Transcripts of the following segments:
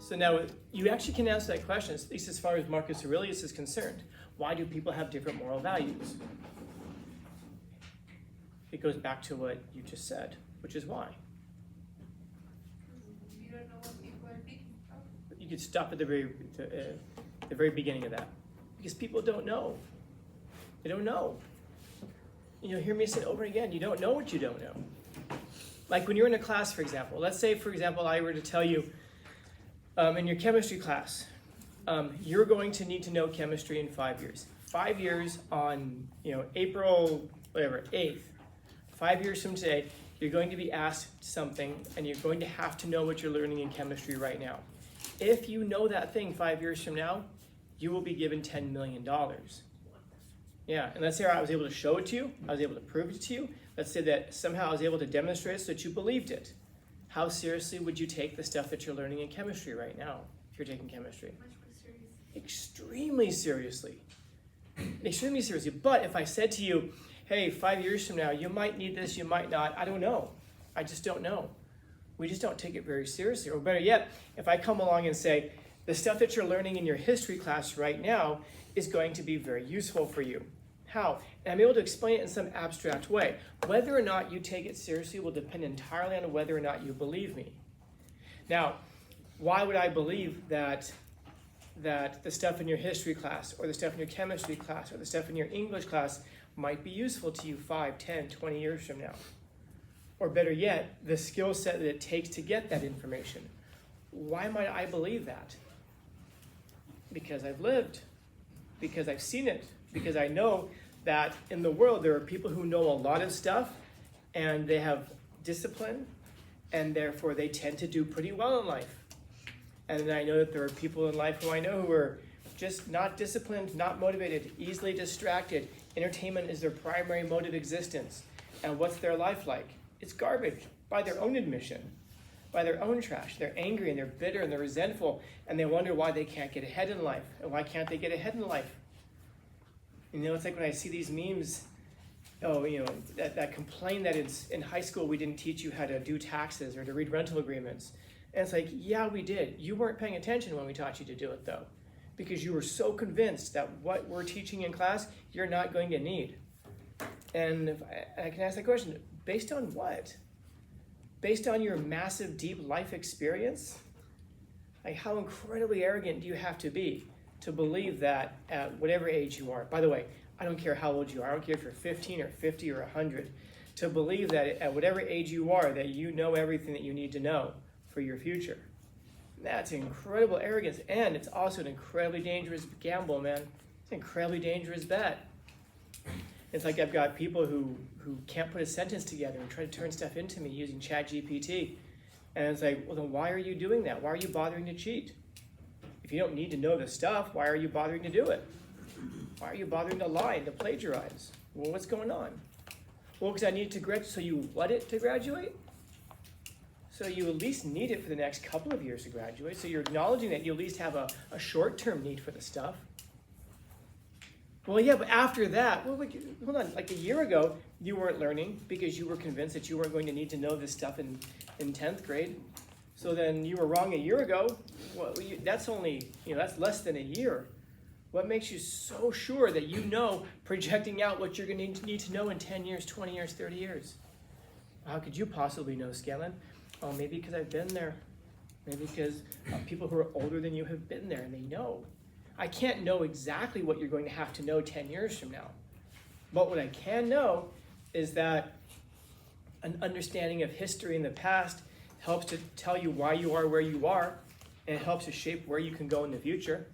So now you actually can answer that question, at least as far as Marcus Aurelius is concerned. Why do people have different moral values? It goes back to what you just said, which is why. You don't know what people are thinking of. You could stop at the very beginning of that. Because people don't know. They don't know. You'll hear me say it over and again, you don't know what you don't know. Like when you're in a class, for example. Let's say, for example, I were to tell you, in your chemistry class, you're going to need to know chemistry in 5 years. 5 years on, April, 8th. 5 years from today, you're going to be asked something, and you're going to have to know what you're learning in chemistry right now. If you know that thing 5 years from now, you will be given $10 million. Yeah, and let's say I was able to show it to you, I was able to prove it to you. Let's say that somehow I was able to demonstrate it so that you believed it. How seriously would you take the stuff that you're learning in chemistry right now, if you're taking chemistry? Much more serious. Extremely seriously. Extremely seriously. But if I said to you, hey, 5 years from now, you might need this, you might not, I don't know. I just don't know. We just don't take it very seriously. Or better yet, if I come along and say, the stuff that you're learning in your history class right now is going to be very useful for you. How? And I'm able to explain it in some abstract way. Whether or not you take it seriously will depend entirely on whether or not you believe me. Now, why would I believe that the stuff in your history class, or the stuff in your chemistry class, or the stuff in your English class might be useful to you 5, 10, 20 years from now? Or better yet, the skill set that it takes to get that information. Why might I believe that? Because I've lived, because I've seen it, because I know that in the world there are people who know a lot of stuff and they have discipline and therefore they tend to do pretty well in life. And then I know that there are people in life who I know who are just not disciplined, not motivated, easily distracted. Entertainment is their primary mode of existence. And what's their life like? It's garbage, by their own admission, by their own trash. They're angry and they're bitter and they're resentful and they wonder why they can't get ahead in life. And why can't they get ahead in life? It's like when I see these memes, that complain that in high school we didn't teach you how to do taxes or to read rental agreements. And it's like, yeah, we did. You weren't paying attention when we taught you to do it, though, because you were so convinced that what we're teaching in class, you're not going to need. And if I can ask that question, based on what? Based on your massive, deep life experience? Like, how incredibly arrogant do you have to be to believe that at whatever age you are? By the way, I don't care how old you are. I don't care if you're 15 or 50 or 100. To believe that at whatever age you are, that you know everything that you need to know for your future. That's incredible arrogance, and it's also an incredibly dangerous gamble, man. It's an incredibly dangerous bet. It's like I've got people who can't put a sentence together and try to turn stuff into me using ChatGPT. And it's like, well, then why are you doing that? Why are you bothering to cheat? If you don't need to know the stuff, why are you bothering to do it? Why are you bothering to lie and to plagiarize? Well, what's going on? Well, because I need to graduate. So you want it to graduate? So you at least need it for the next couple of years to graduate. So you're acknowledging that you at least have a short-term need for the stuff. Well, yeah, but after that, well, hold on, like a year ago, you weren't learning because you were convinced that you weren't going to need to know this stuff in 10th grade. So then you were wrong a year ago. Well, that's only, that's less than a year. What makes you so sure that you know projecting out what you're going to need to know in 10 years, 20 years, 30 years? How could you possibly know, Scanlon? Oh, maybe because I've been there. Maybe because people who are older than you have been there and they know. I can't know exactly what you're going to have to know 10 years from now. But what I can know is that an understanding of history in the past helps to tell you why you are where you are, and it helps to shape where you can go in the future.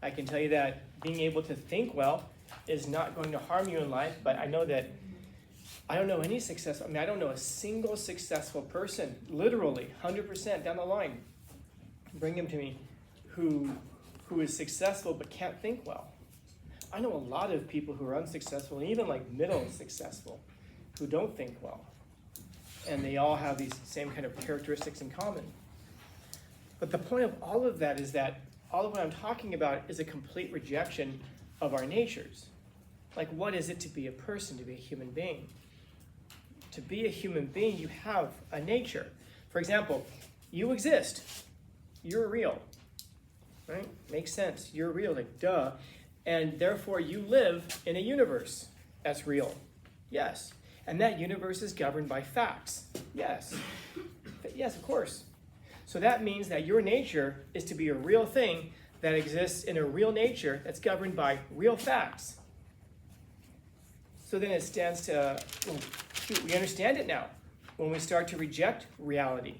I can tell you that being able to think well is not going to harm you in life, but I know that I don't know any I don't know a single successful person, literally 100% down the line, bring him to me, who is successful but can't think well. I know a lot of people who are unsuccessful, and even like middle successful, who don't think well. And they all have these same kind of characteristics in common. But the point of all of that is that all of what I'm talking about is a complete rejection of our natures. Like, what is it to be a person, to be a human being? To be a human being, you have a nature. For example, you exist. you're real, right? Makes sense. You're real, like duh. And therefore you live in a universe that's real. Yes. And that universe is governed by facts. Yes. Yes, of course. So that means that your nature is to be a real thing that exists in a real nature that's governed by real facts. So then it stands to, well, shoot, we understand it now when we start to reject reality.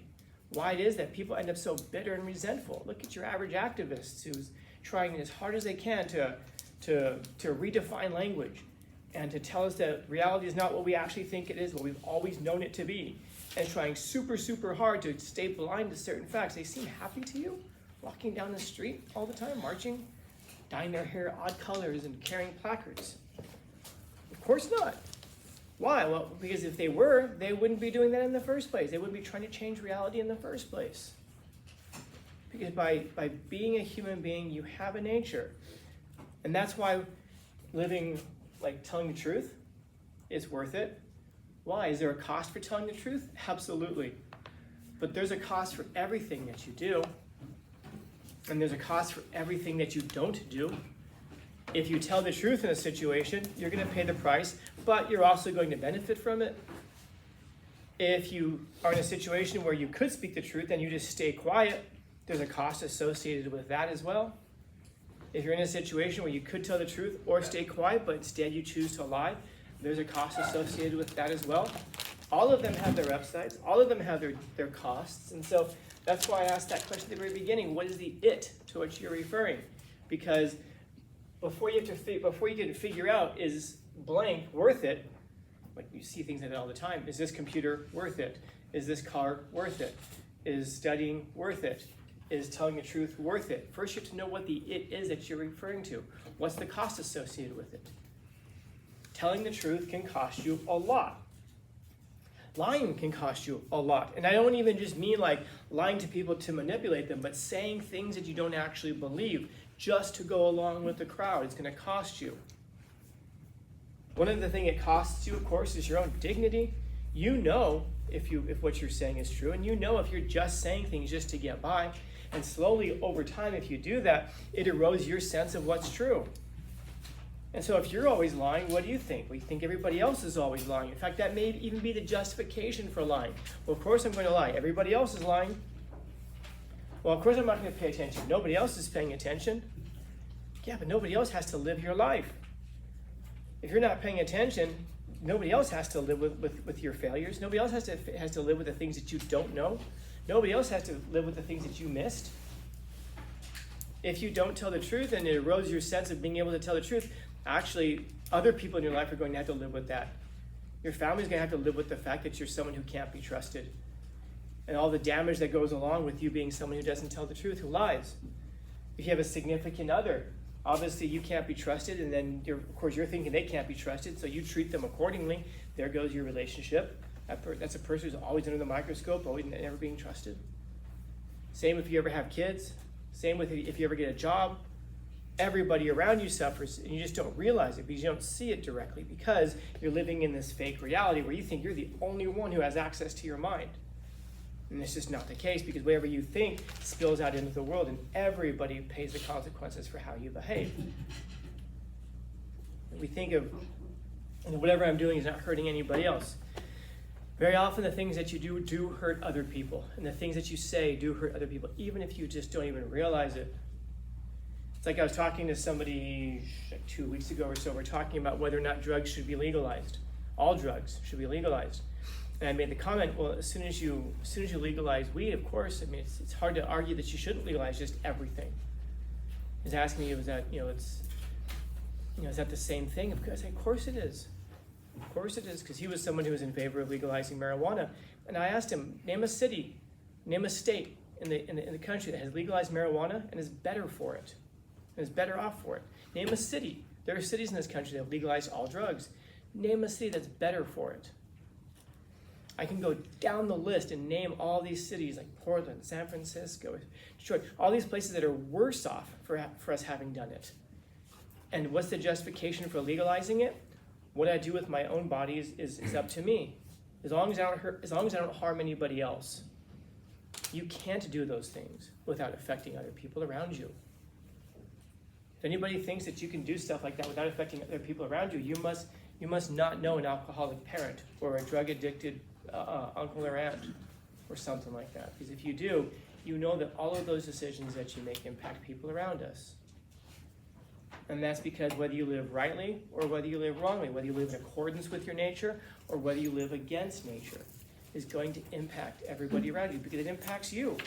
Why it is that people end up so bitter and resentful. Look at your average activist who's trying as hard as they can to redefine language and to tell us that reality is not what we actually think it is, what we've always known it to be, and trying super, super hard to stay blind to certain facts. They seem happy to you, walking down the street all the time, marching, dyeing their hair odd colors and carrying placards. Of course not. Why? Well, because if they were, they wouldn't be doing that in the first place. They wouldn't be trying to change reality in the first place. Because by being a human being, you have a nature. And that's why living, like telling the truth, is worth it. Why? Is there a cost for telling the truth? Absolutely. But there's a cost for everything that you do. And there's a cost for everything that you don't do. If you tell the truth in a situation, you're going to pay the price, but you're also going to benefit from it. If you are in a situation where you could speak the truth and you just stay quiet, there's a cost associated with that as well. If you're in a situation where you could tell the truth or stay quiet, but instead you choose to lie, there's a cost associated with that as well. All of them have their upsides. All of them have their costs. And so that's why I asked that question at the very beginning. What is the it to which you're referring? Because before you can figure out, is blank worth it? Like you see things like that all the time. Is this computer worth it? Is this car worth it? Is studying worth it? Is telling the truth worth it? First, you have to know what the it is that you're referring to. What's the cost associated with it? Telling the truth can cost you a lot. Lying can cost you a lot. And I don't even just mean like lying to people to manipulate them, but saying things that you don't actually believe just to go along with the crowd. It's going to cost you. One of the things it costs you, of course, is your own dignity. You know if what you're saying is true, and you know if you're just saying things just to get by. And slowly, over time, if you do that, it erodes your sense of what's true. And so if you're always lying, what do you think? We think everybody else is always lying. In fact, that may even be the justification for lying. Well, of course I'm going to lie. Everybody else is lying. Well, of course I'm not going to pay attention. Nobody else is paying attention. Yeah, but nobody else has to live your life. If you're not paying attention, nobody else has to live with your failures. Nobody else has to live with the things that you don't know. Nobody else has to live with the things that you missed. If you don't tell the truth and it erodes your sense of being able to tell the truth, actually, other people in your life are going to have to live with that. Your family's going to have to live with the fact that you're someone who can't be trusted. And all the damage that goes along with you being someone who doesn't tell the truth, who lies. If you have a significant other, obviously you can't be trusted, and then of course you're thinking they can't be trusted, so you treat them accordingly. There goes your relationship. That's a person who's always under the microscope, always never being trusted. Same if you ever have kids. Same with if you ever get a job. Everybody around you suffers, and you just don't realize it because you don't see it directly, because you're living in this fake reality where you think you're the only one who has access to your mind. And it's just not the case, because whatever you think spills out into the world, and everybody pays the consequences for how you behave. And we think of, whatever I'm doing is not hurting anybody else. Very often the things that you do hurt other people, and the things that you say do hurt other people, even if you just don't even realize it. It's like I was talking to somebody like 2 weeks ago or so. We're talking about whether or not drugs should be legalized. All drugs should be legalized. And I made the comment, well, as soon as you legalize weed, of course, I mean, it's hard to argue that you shouldn't legalize just everything. He's asking me, is that the same thing? I said, of course it is. Of course it is, because he was someone who was in favor of legalizing marijuana. And I asked him, name a city, name a state in the country that has legalized marijuana and is better for it, and is better off for it. Name a city. There are cities in this country that have legalized all drugs. Name a city that's better for it. I can go down the list and name all these cities like Portland, San Francisco, Detroit, all these places that are worse off for us having done it. And what's the justification for legalizing it? What I do with my own body is up to me. As long as I don't harm anybody else. You can't do those things without affecting other people around you. If anybody thinks that you can do stuff like that without affecting other people around you, you must not know an alcoholic parent or a drug-addicted uncle or aunt or something like that. Because if you do, you know that all of those decisions that you make impact people around us. And that's because whether you live rightly or whether you live wrongly, whether you live in accordance with your nature or whether you live against nature, is going to impact everybody around you because it impacts you.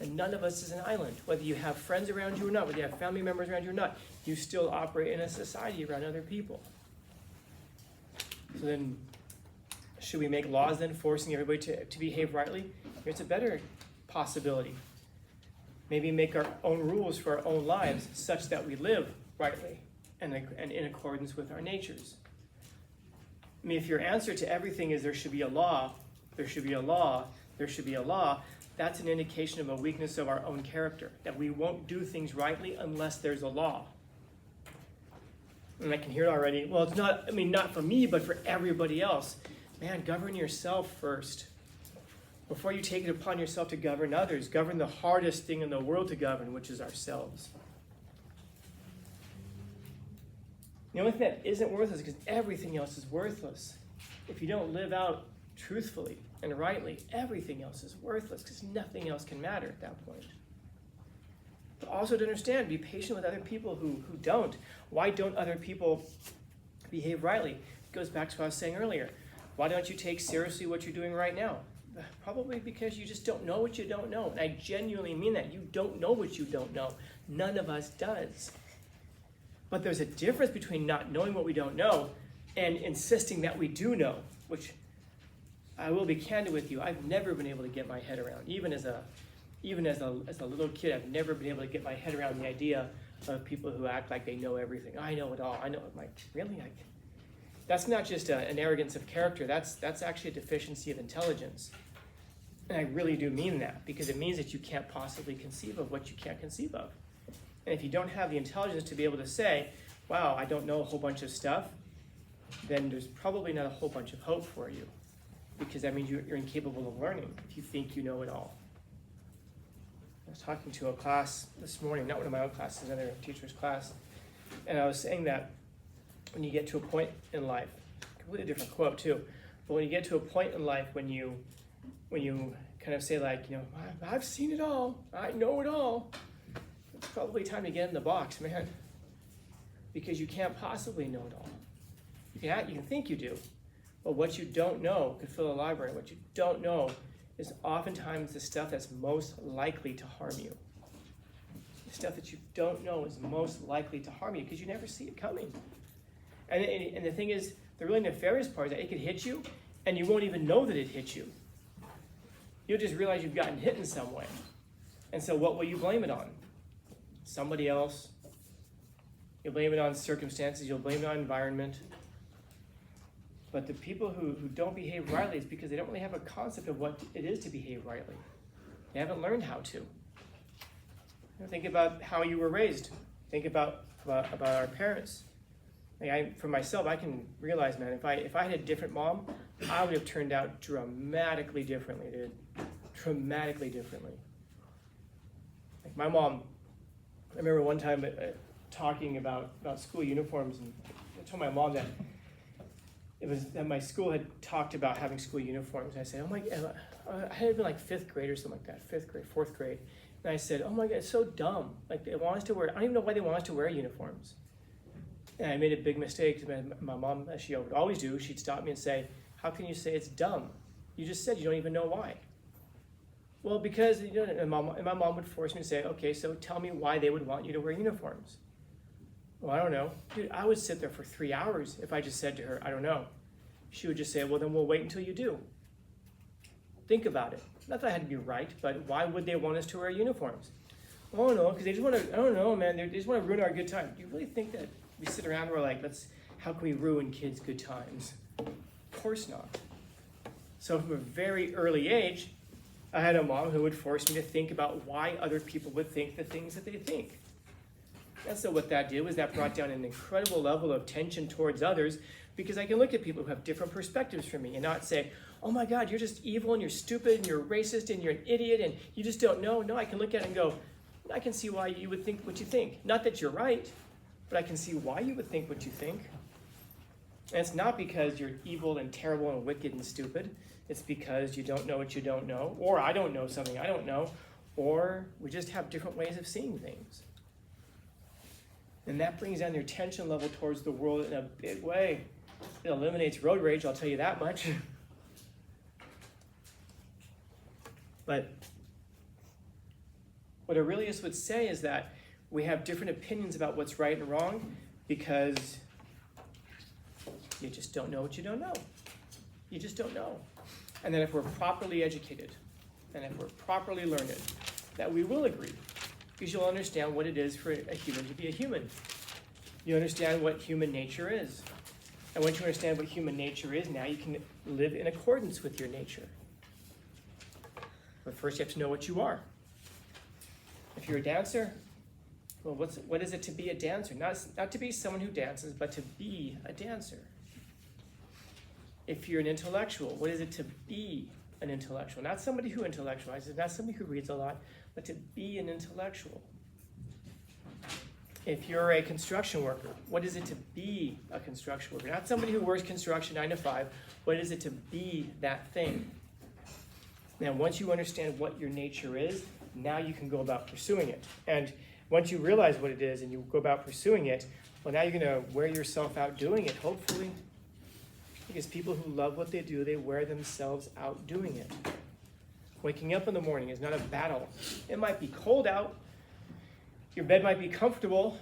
And none of us is an island. Whether you have friends around you or not, whether you have family members around you or not, you still operate in a society around other people. So then, should we make laws then forcing everybody to behave rightly? Here's a better possibility. Maybe make our own rules for our own lives such that we live rightly and in accordance with our natures. I mean, if your answer to everything is there should be a law, there should be a law, there should be a law, that's an indication of a weakness of our own character, that we won't do things rightly unless there's a law. And I can hear it already. Well, it's not, I mean, not for me, but for everybody else. Man, govern yourself first. Before you take it upon yourself to govern others, govern the hardest thing in the world to govern, which is ourselves. The only thing that isn't worthless is because everything else is worthless. If you don't live out truthfully and rightly, everything else is worthless because nothing else can matter at that point. But also to understand, be patient with other people who don't. Why don't other people behave rightly? It goes back to what I was saying earlier. Why don't you take seriously what you're doing right now? Probably because you just don't know what you don't know. And I genuinely mean that. You don't know what you don't know. None of us does. But there's a difference between not knowing what we don't know and insisting that we do know, which I will be candid with you. I've never been able to get my head around. Even as a little kid, I've never been able to get my head around the idea of people who act like they know everything. I know it all. I know it. Like, really? That's not just an arrogance of character. That's actually a deficiency of intelligence. And I really do mean that, because it means that you can't possibly conceive of what you can't conceive of. And if you don't have the intelligence to be able to say, wow, I don't know a whole bunch of stuff, then there's probably not a whole bunch of hope for you, because that means you're incapable of learning if you think you know it all. I was talking to a class this morning, not one of my own classes, another teacher's class, and I was saying that when you get to a point in life, completely different quote too, but when you get to a point in life when you kind of say like, I've seen it all, I know it all, it's probably time to get in the box, man, because you can't possibly know it all. You can think you do, but what you don't know could fill a library. What you don't know is oftentimes the stuff that's most likely to harm you. The stuff that you don't know is most likely to harm you because you never see it coming. And the thing is, the really nefarious part is that it could hit you and you won't even know that it hit you. You'll just realize you've gotten hit in some way. And so what will you blame it on? Somebody else. You'll blame it on circumstances. You'll blame it on environment. But the people who don't behave rightly is because they don't really have a concept of what it is to behave rightly. They haven't learned how to. Think about how you were raised. Think about our parents. For myself, I can realize, man, if I had a different mom, I would have turned out dramatically differently, dude. Dramatically differently. Like my mom, I remember one time talking about school uniforms, and I told my mom that my school had talked about having school uniforms. And I said, oh my God, I had been like fifth grade or something like that, fifth grade, fourth grade. And I said, oh my God, it's so dumb. Like they want us to wear, I don't even know why they want us to wear uniforms. And I made a big mistake. My mom, as she would always do, she'd stop me and say, how can you say it's dumb? You just said you don't even know why. Well, because, and my mom would force me to say, okay, so tell me why they would want you to wear uniforms. Well, I don't know. Dude, I would sit there for 3 hours if I just said to her, I don't know. She would just say, well, then we'll wait until you do. Think about it. Not that I had to be right, but why would they want us to wear uniforms? Oh, no, because they just want to, I don't know, man, they just want to ruin our good time. Do you really think that we sit around and we're like, how can we ruin kids' good times? Of course not. So from a very early age, I had a mom who would force me to think about why other people would think the things that they think. And so what that did was that brought down an incredible level of tension towards others, Because I can look at people who have different perspectives from me and not say, oh my God, you're just evil and you're stupid and you're racist and you're an idiot and you just don't know. No, I can look at it and go, I can see why you would think what you think. Not that you're right, but I can see why you would think what you think. And it's not because you're evil and terrible and wicked and stupid. It's because you don't know what you don't know, or I don't know something I don't know, or we just have different ways of seeing things. And that brings down your tension level towards the world in a big way. It eliminates road rage, I'll tell you that much. But what Aurelius would say is that we have different opinions about what's right and wrong because you just don't know what you don't know. You just don't know. And then if we're properly educated, and if we're properly learned, that we will agree. Because you'll understand what it is for a human to be a human. You understand what human nature is. And once you understand what human nature is, now you can live in accordance with your nature. But first you have to know what you are. If you're a dancer, well, what is it to be a dancer? Not to be someone who dances, but to be a dancer. If you're an intellectual, what is it to be an intellectual? Not somebody who intellectualizes, not somebody who reads a lot, but to be an intellectual. If you're a construction worker, what is it to be a construction worker? Not somebody who works construction 9 to 5, what is it to be that thing? Now, once you understand what your nature is, now you can go about pursuing it. And once you realize what it is and you go about pursuing it, well, now you're going to wear yourself out doing it, hopefully. Because people who love what they do, they wear themselves out doing it. Waking up in the morning is not a battle. It might be cold out. Your bed might be comfortable.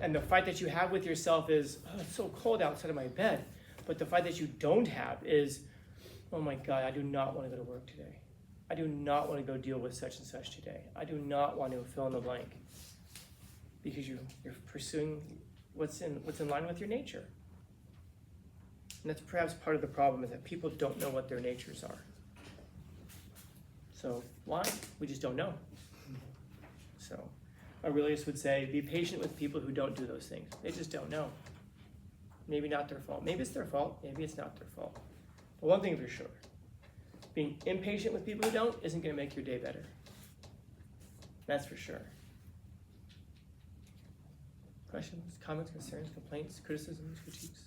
And the fight that you have with yourself is, oh, it's so cold outside of my bed. But the fight that you don't have is, oh my God, I do not want to go to work today. I do not want to go deal with such and such today. I do not want to fill in the blank. Because you're pursuing what's in line with your nature. And that's perhaps part of the problem, is that people don't know what their natures are. So why? We just don't know. So Aurelius would say, be patient with people who don't do those things. They just don't know. Maybe not their fault. Maybe it's their fault. Maybe it's not their fault. But one thing for sure, being impatient with people who don't isn't going to make your day better. That's for sure. Questions, comments, concerns, complaints, criticisms, critiques?